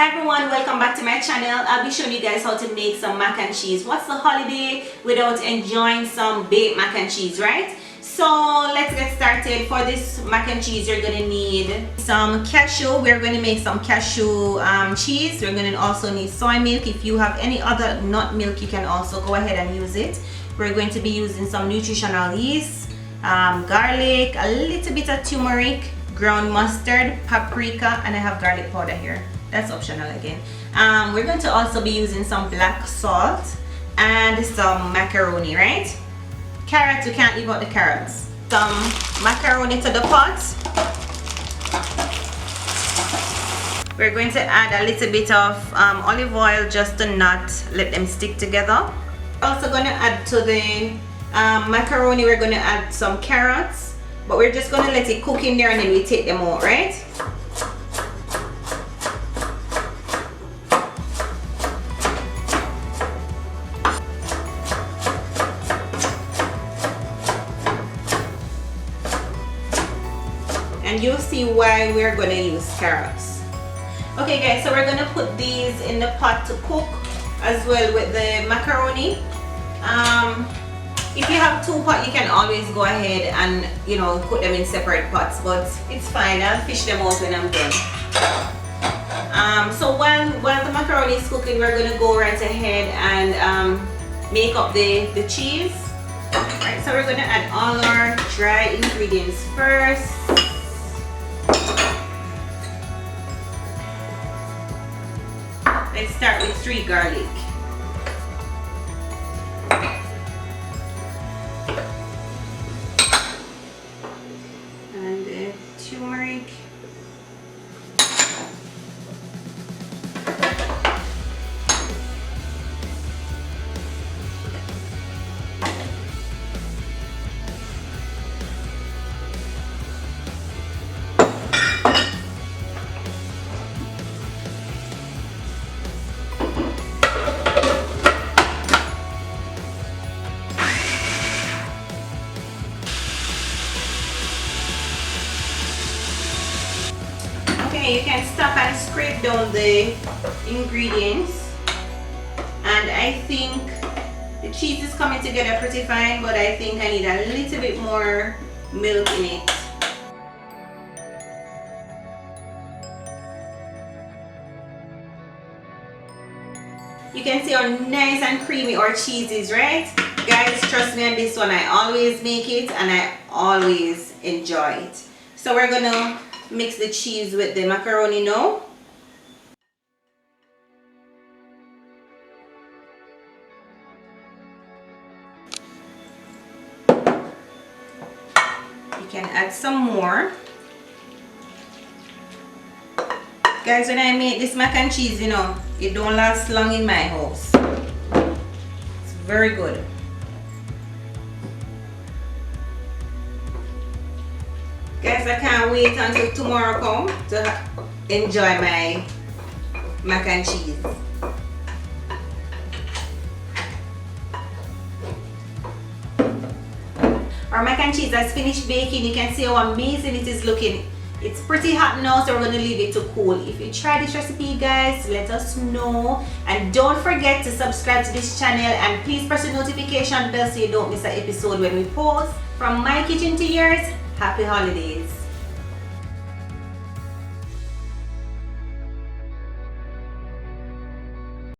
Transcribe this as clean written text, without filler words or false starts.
Hi everyone, welcome back to my channel. I'll be showing you guys how to make some mac and cheese. What's the holiday without enjoying some baked mac and cheese, right? So let's get started. For this mac and cheese, you're gonna need some cashew. We're gonna make some cashew cheese. We're gonna also need soy milk. If you have any other nut milk, you can also go ahead and use it. We're going to be using some nutritional yeast, garlic, a little bit of turmeric, ground mustard, paprika, and I have garlic powder here. That's optional again. We're going to also be using some black salt and some macaroni, right? Carrots, we can't leave out the carrots. Some macaroni to the pot. We're going to add a little bit of olive oil just to not let them stick together. Also going to add to the macaroni, we're going to add some carrots, but we're just going to let it cook in there and then we take them out, right? And you'll see why we're going to use carrots. Okay guys, so we're going to put these in the pot to cook as well with the macaroni. If you have two pots, you can always go ahead and, you know, put them in separate pots, but it's fine. I'll fish them out when I'm done. So while the macaroni is cooking, we're going to go right ahead and make up the cheese. Alright, so we're going to add all our dry ingredients first. Let's start with 3 garlic. And the turmeric. You can stop and scrape down the ingredients, and I think the cheese is coming together pretty fine, but I think I need a little bit more milk in it. You can see how nice and creamy our cheese is, right? Guys, trust me on this one, I always make it and I always enjoy it. So we're gonna mix the cheese with the macaroni now. You can add some more. Guys, when I make this mac and cheese, you know, it don't last long in my house. It's very good. Guys, I can't wait until tomorrow come to enjoy my mac and cheese. Our mac and cheese has finished baking. You can see how amazing it is looking. It's pretty hot now, so we're going to leave it to cool. If you try this recipe, guys, let us know. And don't forget to subscribe to this channel and please press the notification bell so you don't miss an episode when we post. From my kitchen to yours, happy holidays.